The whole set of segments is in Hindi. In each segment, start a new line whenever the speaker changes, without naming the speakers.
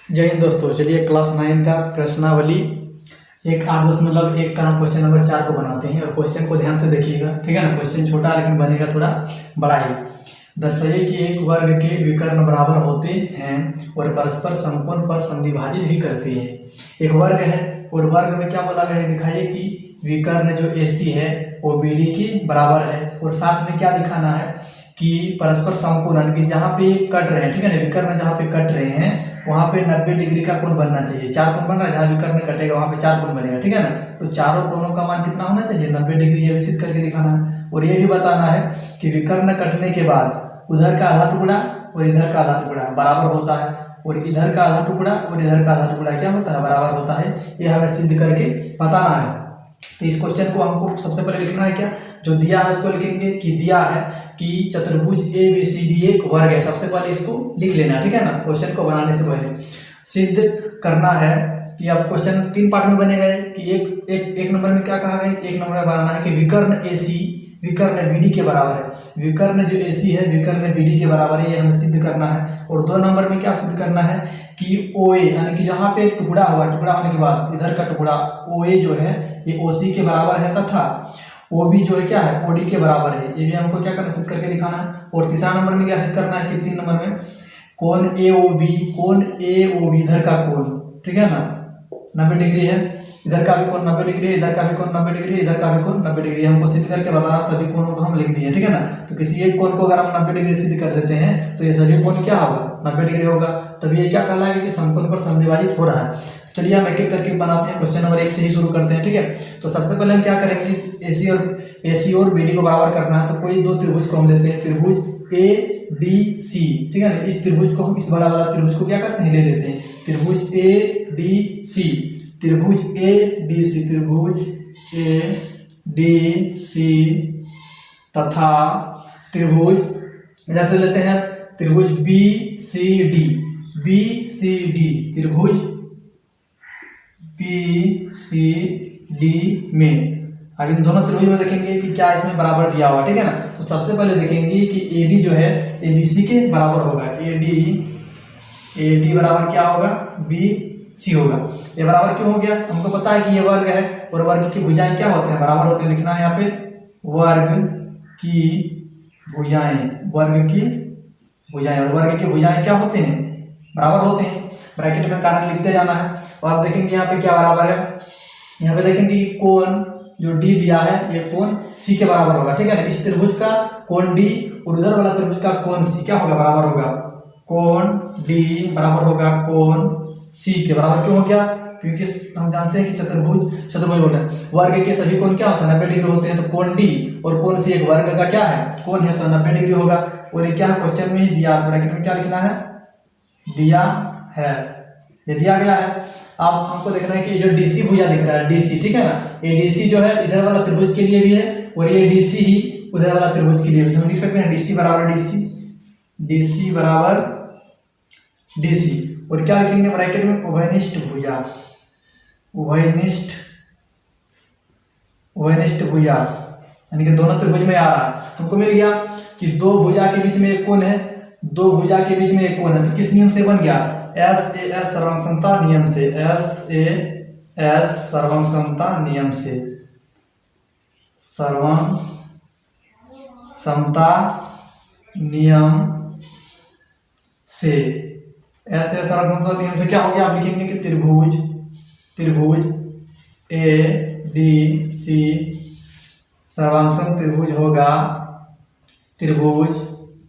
जय हिंद दोस्तों। चलिए क्लास 9 का प्रश्नावली 1 का हम क्वेश्चन नंबर 4 को बनाते हैं और क्वेश्चन को ध्यान से देखिएगा, ठीक है ना। क्वेश्चन छोटा लेकिन बनेगा थोड़ा बड़ा ही। दर्शाइए कि एक वर्ग के विकर्ण बराबर होते हैं और परस्पर समकोण पर समद्विभाजित भी करते हैं। एक वर्ग है और वर्ग में क्या बोला गया है, दिखाइए कि विकर्ण जो AC है वो BD के बराबर है और साथ में क्या दिखाना है कि परस्पर समकोण यानी कि जहाँ पे कट रहे हैं, ठीक है ना, विकर्ण जहाँ पे कट रहे हैं वहाँ पे 90 डिग्री का कोण बनना चाहिए। 4 कोण बन रहा है, जहाँ विकर्ण कटेगा वहाँ पे 4 कोण बनेगा, ठीक है ना। तो चारों कोणों का मान कितना होना चाहिए, 90 डिग्री। ये विकसित करके दिखाना है और ये भी बताना है कि विकर्ण कटने के बाद उधर का आधा टुकड़ा और इधर का आधा टुकड़ा बराबर होता है और इधर का आधा टुकड़ा और इधर का आधा टुकड़ा क्या होता है, बराबर होता है। ये हमें सिद्ध करके बताना है। तो इस क्वेश्चन को हमको सबसे पहले लिखना है, क्या जो दिया है उसको लिखेंगे कि दिया है कि चतुर्भुज ABCD एक वर्ग है। सबसे पहले इसको लिख लेना, ठीक है ना, क्वेश्चन को बनाने से पहले। सिद्ध करना है कि अब क्वेश्चन 3 पार्ट में बनेगा कि एक नंबर में क्या कहा गया, एक नंबर में बनाना है कि विकर्ण AC विकर्ण BD के बराबर है। विकर्ण जो AC है विकर्ण BD के बराबर है, ये हमें सिद्ध करना है। और 2 नंबर में क्या सिद्ध करना है कि OA यानी कि जहाँ पे टुकड़ा हुआ, टुकड़ा होने के बाद इधर का टुकड़ा OA जो है ये OC के बराबर है तथा OB जो है क्या है OD के बराबर है। ये भी हमको क्या करना, सिद्ध करके दिखाना है। और तीसरा नंबर में क्या सिद्ध करना है कि 3 नंबर में कोण AOB इधर का कोण, ठीक है ना, 90 डिग्री है। इधर का भी कोण 90 डिग्री, इधर का भी कोण 90 डिग्री, इधर का भी कोण 90 डिग्री। हमको सिद्ध करके बताना, सभी कोणों को हम लिख दिए, ठीक है ना। तो किसी एक कोण को अगर हम 90 डिग्री सिद्ध कर देते हैं तो ये सभी कोण क्या होगा, 90 डिग्री होगा। तभी ये क्या कहलाएगा कि समकोण पर समद्विभाजित हो रहा है। चलिए हम एक एक करके बनाते हैं। क्वेश्चन नंबर 1 से ही शुरू करते हैं, ठीक है। तो सबसे पहले हम क्या करेंगे, AC और BD को बराबर करना है। तो कोई 2 त्रिभुज को हम लेते हैं, त्रिभुज ADC, ठीक है ना। इस त्रिभुज को हम, इस बड़ा वाला त्रिभुज को क्या करते हैं, ले लेते हैं। त्रिभुज ADC तथा त्रिभुज इधर से लेते हैं त्रिभुज BCD त्रिभुज BCD में अब इन दोनों त्रिभुज में देखेंगे कि क्या इसमें बराबर दिया हुआ, ठीक है ना। तो सबसे पहले देखेंगे कि AD जो है ABC के बराबर होगा। AD बराबर क्या होगा, BC होगा। ये बराबर क्यों हो गया, हमको पता है कि ये वर्ग है और वर्ग की भुजाएं क्या होते हैं, बराबर होते हैं। लिखना है यहाँ पे वर्ग की भुजाएं, वर्ग की भुजाएं। और वर्ग की भुजाएं क्या होते हैं, बराबर होते हैं। ब्रैकेट में कारण लिखते जाना है। और आप देखेंगे यहाँ पे क्या बराबर है, यहाँ पे देखेंगे कि कोण जो D दिया है ये कोण C के बराबर होगा, ठीक है ना। इस त्रिभुज का कोण D और उधर वाला त्रिभुज का कोण C क्या होगा, बराबर होगा। कोण D बराबर होगा कोण C के बराबर। क्यों हो गया, क्योंकि हम जानते हैं कि चतुर्भुज बोल रहे हैं, वर्ग के सभी कोण क्या होते हैं, 90 डिग्री होते हैं। तो कोण D और कोण C एक वर्ग का क्या है, कोण है, तो 90 डिग्री होगा। और ये क्या है, क्वेश्चन में ही दिया, ब्रैकेट में क्या लिखना है, दिया है, ये दिया गया है। अब हमको देखना है कि जो DC भुजा दिख रहा है DC, ठीक है ना, ये DC जो है इधर वाला त्रिभुज के लिए भी है और ये DC ही उधर वाला त्रिभुज के लिए भी। तो हम लिख सकते हैं DC बराबर DC और क्या लिखेंगे ब्रैकेट में, उभयनिष्ठ भुजा यानी कि दोनों त्रिभुज में आ रहा है। हमको मिल गया कि 2 भुजा के बीच में एक कोण है, 2 भुजा के बीच में एक कोण है। तो किस नियम से बन गया, SAS सर्वांग समता नियम से, SAS सर्वांग समता नियम से, सर्वांग समता नियम से, SAS सर्वांग समता नियम से क्या हो गया, आप लिखेंगे कि त्रिभुज ADC सर्वांगसम त्रिभुज होगा त्रिभुज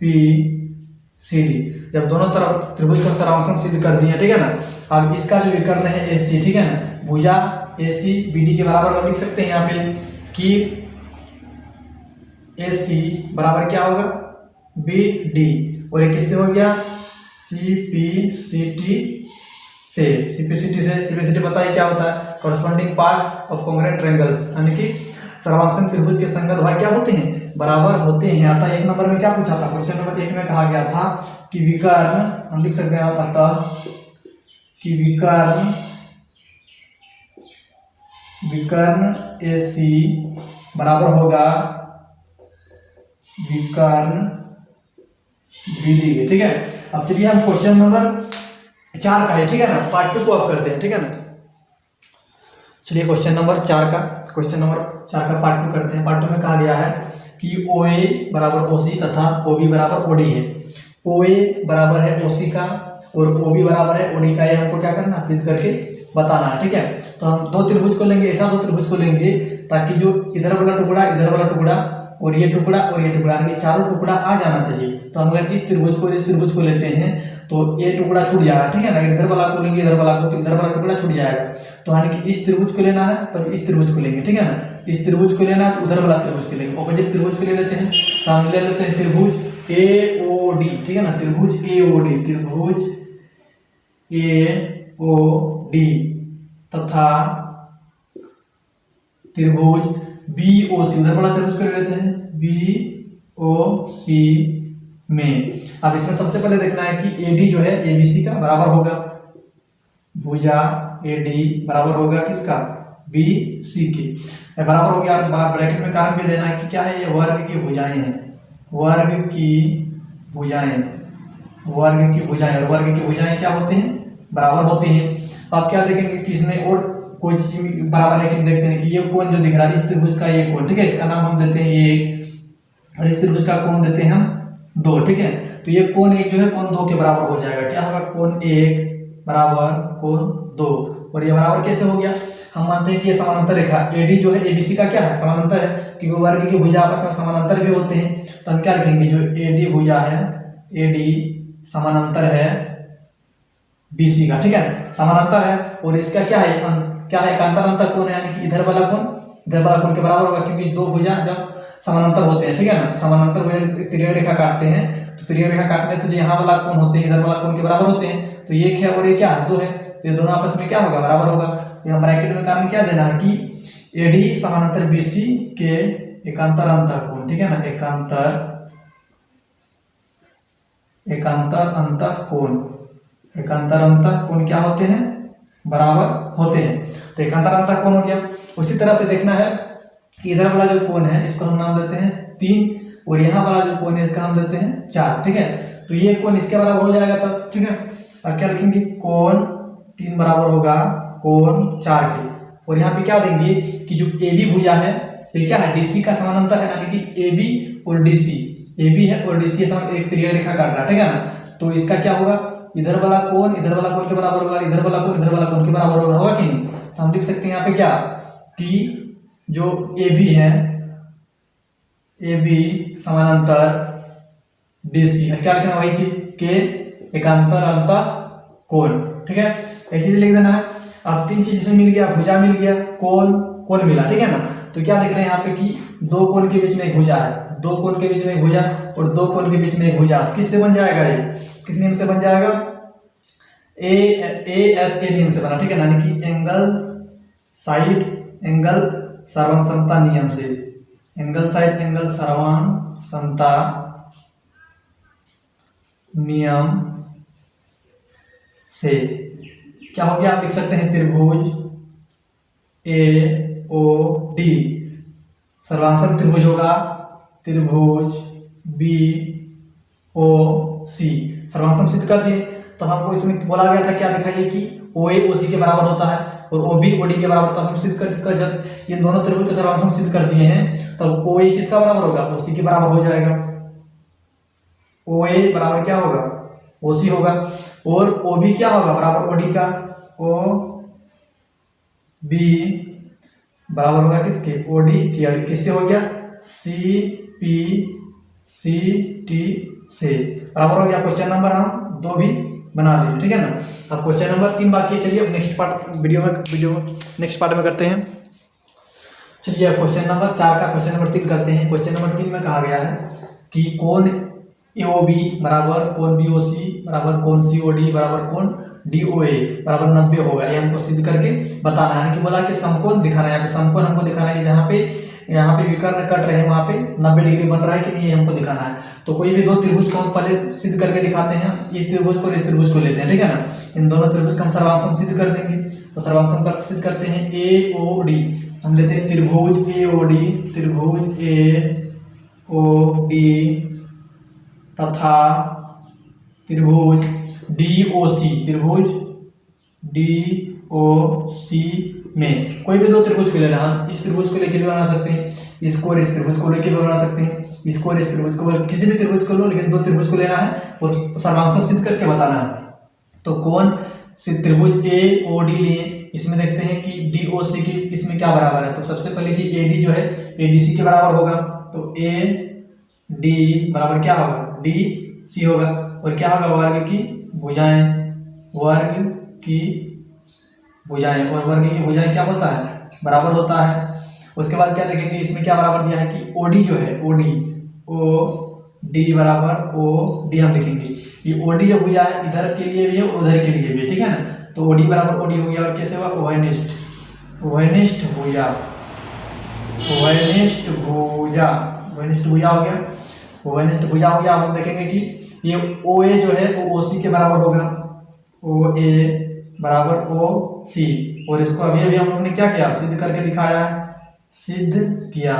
PCD। जब दोनों तरफ त्रिभुज का सर्वांगसम सिद्ध कर दिए, ठीक है ना। अब इसका जो विकर्ण है AC, ठीक है ना, भुजा AC BD के बराबर हम लिख सकते हैं यहाँ पे कि AC बराबर क्या होगा, BD। और ये किससे हो गया, CPCT पता है क्या होता है, corresponding parts of congruent triangles, यानी कि सर्वांगसम त्रिभुज के संगत भाग क्या होते हैं, बराबर होते हैं। अतः 1 नंबर में क्या पूछा था, क्वेश्चन नंबर 1 में कहा गया था कि विकर्ण, हम लिख सकते हैं अतः कि विकर्ण AC बराबर होगा विकर्ण BD के, ठीक है। अब चलिए हम क्वेश्चन नंबर 4 का है, ठीक है ना। पार्ट 2 को आप करते हैं, ठीक है ना। चलिए क्वेश्चन नंबर 4 का पार्ट 2 करते हैं। पार्ट 2 में कहा गया है कि ओ ए बराबर ओ सी तथा ओ बी बराबर ओ डी है। ओ ए बराबर है ओ सी का और ओ बी बराबर है ओ डी का, ये हमको क्या करना, सिद्ध करके बताना है, ठीक है। तो हम दो त्रिभुज को लेंगे, ऐसा दो त्रिभुज को लेंगे ताकि जो इधर वाला टुकड़ा, इधर वाला टुकड़ा और ये टुकड़ा और ये टुकड़ा, ये चारों टुकड़ा आ जाना चाहिए। तो हम अगर इस त्रिभुज को इस त्रिभुज को लेते हैं तो ये टुकड़ा छूट जाएगा, ठीक है ना। इधर वाला को लेंगे, इधर वाला को, तो इधर वाला टुकड़ा छूट जाएगा। तो यानी कि इस त्रिभुज को लेना है तब इस त्रिभुज को लेंगे, ठीक है ना। इस त्रिभुज को लेना है तो उधर वाला त्रिभुज को लेंगे, ऑपोजिट त्रिभुज को ले लेते हैं। तो हम ले लेते हैं त्रिभुज ए ओ डी, ठीक है ना। त्रिभुज ए ओ डी, त्रिभुज ए ओ डी तथा त्रिभुज बी ओ सी, उधर वाला त्रिभुज को ले लेते हैं बी ओ सी में। अब इसमें सबसे पहले देखना है कि ए डी जो है ए बी सी का बराबर होगा, भुजा ए डी बराबर होगा किसका, बी सी के बराबर हो गया। ब्रैकेट में कारण भी देना है कि क्या है, ये वर्ग की भुजाएं हैं, वर्ग की भुजाएं, वर्ग की भुजाएं, और वर्ग की भुजाएं क्या होते हैं, बराबर होते हैं। आप क्या देखेंगे कि इसमें और कोई चीज बराबर है कि देखते हैं कि ये कोण जो दिख रहा है इस त्रिभुज का ये कोण, ठीक है, इसका नाम हम देते हैं एक, और इस त्रिभुज का कोण देते हैं हम 2, ठीक है। तो ये कोण 1 जो है कोण 2 के बराबर हो जाएगा। क्या होगा, कोण 1 बराबर कोण 2, और ये बराबर कैसे हो गया, हम मानते हैं कि ये समानांतर रेखा एडी जो है एबीसी का क्या है, समानांतर है, क्योंकि वर्ग की भुजा आपस में समानांतर भी होते हैं। तो हम क्या लिखेंगे, जो एडी भुजा है, एडी समानांतर है बीसी का, ठीक है, समानांतर है। और इसका क्या है, क्या है, एकांतर अंतर कोण है, यानी कि इधर वाला कोण इधर वाला कोण के बराबर होगा, क्योंकि दो भुजा जब समानांतर होते हैं, ठीक है ना, समानांतर भुजा तिर्यक रेखा काटते हैं, तो तिर्यक रेखा काटने से जो यहाँ वाला कोण होते हैं इधर वाला कोण के बराबर होते हैं। तो ये है और ये क्या है, 2 है, तो ये दोनों आपस में क्या होगा, बराबर होगा। यहाँ ब्रैकेट में कारण क्या देना है कि एडी समानांतर बीसी के एकांतर अंतःकोण, ठीक है ना, एकांतर अंतःकोण, एकांतर अंतःकोण क्या होते हैं, बराबर होते हैं। तो एकांतर अंतःकोण हो गया। उसी तरह से देखना है कि इधर वाला जो कोण है इसको हम नाम देते हैं 3, और यहाँ वाला जो कोण है इसका हम देते हैं 4, ठीक है। तो ये कोण इसके बराबर हो जाएगा तब, ठीक है। अब क्या लिखेंगे, कोण 3 बराबर होगा कोण 4 के, और यहाँ पे क्या देंगे कि जो ए बी भुजा है ये क्या है, डीसी का समानांतर है, यानी कि ए बी और डीसी, ए बी है और डीसी एक तिर्यक रेखा काट रहा है, ठीक है ना। तो इसका क्या होगा, इधर वाला कोण इधर वाला कोण के बराबर होगा, इधर वाला कोण इधर वाला कोण के बराबर होगा कि नहीं। तो हम लिख सकते हैं यहाँ पे क्या कि जो ए बी है, ए बी समानांतर डीसी, क्या लिखना, वही चीज के एकांतर अंतःकोण, ठीक है, एक चीज लिख देना है। अब 3 चीज इसमें मिल गया, भुजा मिल गया, कोण मिला, ठीक है ना। तो क्या देख रहे हैं यहाँ पे कि 2 कोण के बीच में एक भुजा है, 2 कोण के बीच में एक भुजा और 2 कोण के बीच में एक भुजा, किससे बन जाएगा, ये किस नियम से बन जाएगा, ए एस ए नियम से बना, ठीक है ना, यानी कि एंगल साइड एंगल सर्वांग समता नियम से, एंगल साइड एंगल सर्वांग समता नियम से क्या हो गया, आप लिख सकते हैं त्रिभुज ए ओ डी सर्वांग त्रिभुज होगा, त्रिभुज बी ओ सी सर्वांग सिद्ध कर दिए। तब हमको इसमें बोला गया था क्या दिखाइए कि ओ ए ओ सी के बराबर होता है और ओ बी ओ डी के बराबर, तब हम सिद्ध कर जब इन दोनों त्रिभुज के सर्वांग सिद्ध कर दिए हैं तब ओ ए किसका बराबर होगा, ओ सी के बराबर हो जाएगा। ओ ए बराबर क्या होगा, ओ सी होगा, और ओ बी क्या होगा, बराबर ओ डी का, ओ बी बराबर होगा किसके, ओ डी की, और किससे हो गया, सी पी सी टी से बराबर हो गया। क्वेश्चन नंबर हम 2 भी बना लिए, ठीक है ना। अब क्वेश्चन नंबर 3 बाकी है, चलिए अब next part video next part में करते हैं। चलिए क्वेश्चन नंबर 4 का क्वेश्चन नंबर 3 करते हैं। क्वेश्चन नंबर 3 में कहा गया है कि कोण AOB बराबर कोण BOC बराबर कोण COD बराबर कोण DOA बराबर 90 होगा, ये हमको सिद्ध करके बताना है। कि बोला कि समकोण दिखाना है, यहाँ पे समकोण हमको दिखाना है कि यहाँ पे विकर्ण कट रहे हैं वहाँ पे 90 डिग्री बन रहा है कि नहीं, ये हमको दिखाना है। तो कोई भी 2 त्रिभुज को हम पहले सिद्ध करके दिखाते हैं, ये त्रिभुज को इस त्रिभुज को लेते हैं, ठीक है ना। इन दोनों त्रिभुज का हम सर्वांग सिद्ध कर देंगे। तो सर्वांग सिद्ध करते हैं AOD, हम लेते हैं त्रिभुज AOD, त्रिभुज AOD तथा त्रिभुज DOC, त्रिभुज DOC में कोई भी दो त्रिभुज को लेना, हम इस त्रिभुज को लेकर भी बना सकते हैं, इसको और इस त्रिभुज को लेकर भी बना सकते हैं, इसको और इस त्रिभुज को, किसी भी त्रिभुज को लो, लेकिन दो त्रिभुज को लेना है और सर्वांग सिद्ध करके बताना है। तो कौन से त्रिभुज AOD लिए, इसमें देखते हैं कि DOC की इसमें क्या बराबर है। तो सबसे पहले कि AD जो है ADC के बराबर होगा, तो AD बराबर क्या होगा, DC होगा, और क्या होगा, वर्ग की भुजाएं, वर्ग की भुजाएं, और वर्ग की भुजाएं क्या होता है, बराबर होता है। उसके बाद क्या देखेंगे, इसमें क्या बराबर दिया है कि OD जो है OD बराबर OD हम लिखेंगे। ये OD जो भुजा है इधर के लिए भी है और उधर के लिए भी है, ठीक है ना। तो OD बराबर OD हो गया, और कैसे हुआ, ओहेनिष्ठ भुजा, ओहेनिष्ठ भुजा हो गया, ओहेनिष्ठ भुजा हो गया। हम देखेंगे कि ये OA जो है वो OC के बराबर होगा, OA बराबर OC, और इसको अभी हम लोग ने क्या किया, सिद्ध करके दिखाया है, सिद्ध किया।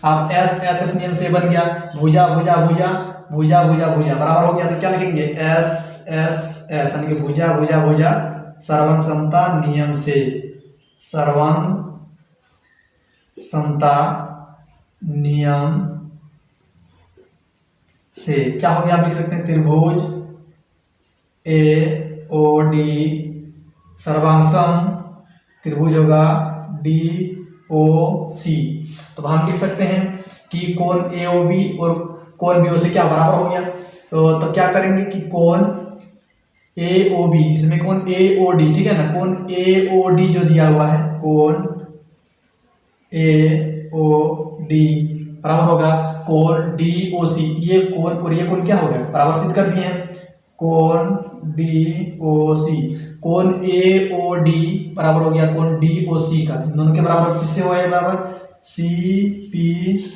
अब S नियम से बन गया, भुजा भुजा भुजा भुजा भुजा भुजा बराबर हो गया, तो क्या लिखेंगे, S यानी कि भुजा भुजा भुजा सर्वांग समता नियम से, सर्वांग समता नियम से क्या हो गया, आप लिख सकते हैं त्रिभुज AOD सर्वांग सम त्रिभुज होगा DOC। तो हम लिख सकते हैं कि कोण AOB और कोण BOC क्या बराबर हो गया। तो क्या करेंगे कि कोण AOB, इसमें कोण AOD, ठीक है ना, कोण AOD जो दिया हुआ है, कोण AOD बराबर होगा कोण DOC, ये कोण और ये कोण क्या हो गया, बराबर सिद्ध कर दिए हैं, कोण DOC, कोण AOD बराबर हो गया कोण DOC का, इन दोनों के बराबर किससे हुआ है, बराबर CPCT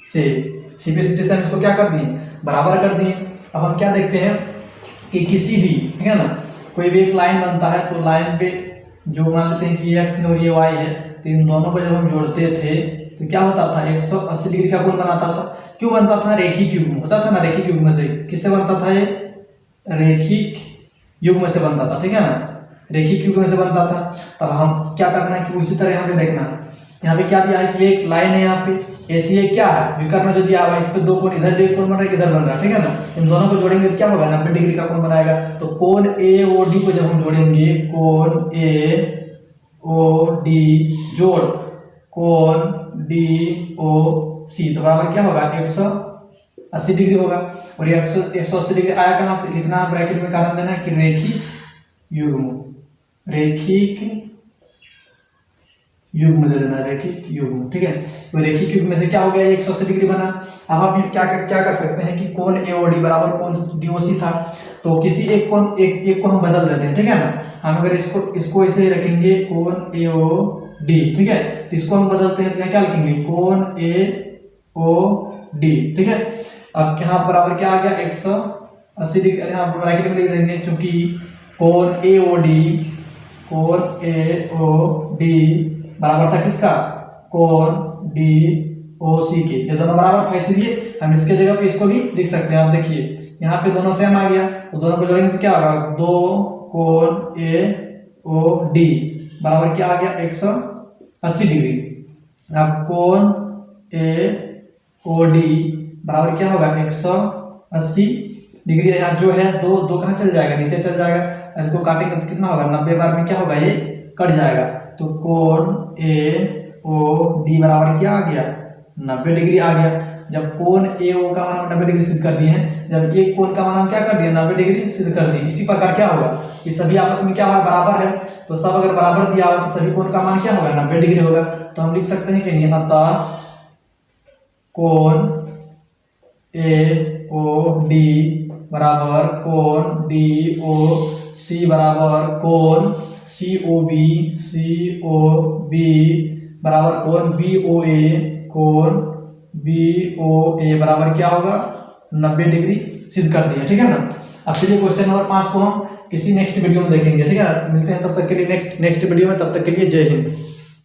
से, CPCT से हम इसको क्या कर दिए, बराबर कर दिए। अब हम क्या देखते हैं कि किसी भी, ठीक है ना, कोई भी एक लाइन बनता है, तो लाइन पे जो मान लेते हैं कि ये x है और ये y है, तो इन दोनों को जब हम जोड़ते थे तो क्या होता था, 180 डिग्री का कोण बनाता था। क्यों बनता था, रेखिक युग्म होता था ना, रेखिक युग्म से, किससे बनता था, ये रेखिक युग्म से बनता था, ठीक है ना, रेखिक युग्म से बनता था। तब हम क्या करना है कि उसी तरह यहाँ पे देखना, यहाँ पे क्या दिया है कि एक लाइन है, यहाँ पे ऐसी एक क्या है, विकर्ण जो दिया हुआ है, इस पे दो कोण, इधर भी एक कोण बन रहा है, इधर बन रहा है, ठीक है ना, इन दोनों को जोड़ेंगे तो क्या होगा, 90 डिग्री का कोण बनाएगा। तो कोण AOD को जब हम जोड़ेंगे, कोण AOD जोड़ कोण DOC, तो बराबर क्या होगा, 180 डिग्री होगा। और ये 180 डिग्री आया कहाँ से, लिखना ब्रैकेट में कारण देना है कि रेखिक युग्म दे देना, रेखिक युग्म, ठीक है। तो रेखिक युग्म में से क्या हो गया, 180 डिग्री बना। अब आप क्या कर सकते हैं कि कोण AOD बराबर कोण DOC था, तो किसी एक को हम बदल देते हैं, ठीक है ना। हम अगर इसको ऐसे रखेंगे कोण AOD, ठीक है, तो इसको हम बदलते हैं, क्या लिखेंगे, कोण AOD, ठीक है। अब यहाँ बराबर क्या आ गया, 180 डिग्री, यहाँ ब्रैकेट में लिख देंगे, क्योंकि कोण AOD बराबर था किसका, कोण DOC के, ये दोनों बराबर था, इसलिए हम इसके जगह पे इसको भी लिख सकते हैं। आप देखिए यहाँ पे दोनों सेम आ गया, तो दोनों को जोड़ेंगे तो क्या होगा, दो कोण AOD बराबर क्या आ गया, 180 डिग्री। अब कोण AOD बराबर क्या होगा, 180 डिग्री। यहाँ जो है दो कहाँ चल जाएगा, नीचे चल जाएगा, इसको काटेंगे तो कितना होगा, 90 बार में क्या होगा, ये कट जाएगा। तो कोण AOD बराबर क्या आ गया, 90 डिग्री आ गया। जब कोण AO का मान हम 90 डिग्री सिद्ध कर दिए हैं, जब एक कोण का मान हम क्या कर दिए, 90 डिग्री सिद्ध कर दिए। इसी प्रकार क्या होगा, ये सभी आपस में क्या होगा, बराबर है, तो सब अगर बराबर दिया हुआ तो सभी कोण का मान क्या होगा, 90 डिग्री होगा। तो हम लिख सकते हैं कि अतः कोण AOD बराबर कोण DOC बराबर कोण COB बराबर कोण BOA बराबर क्या होगा, 90 डिग्री सिद्ध कर दिया, ठीक है ना। अब चलिए क्वेश्चन नंबर 5 को हम किसी नेक्स्ट वीडियो में देखेंगे, ठीक है। मिलते हैं तब तक के लिए नेक्स्ट वीडियो में, तब तक के लिए जय हिंद।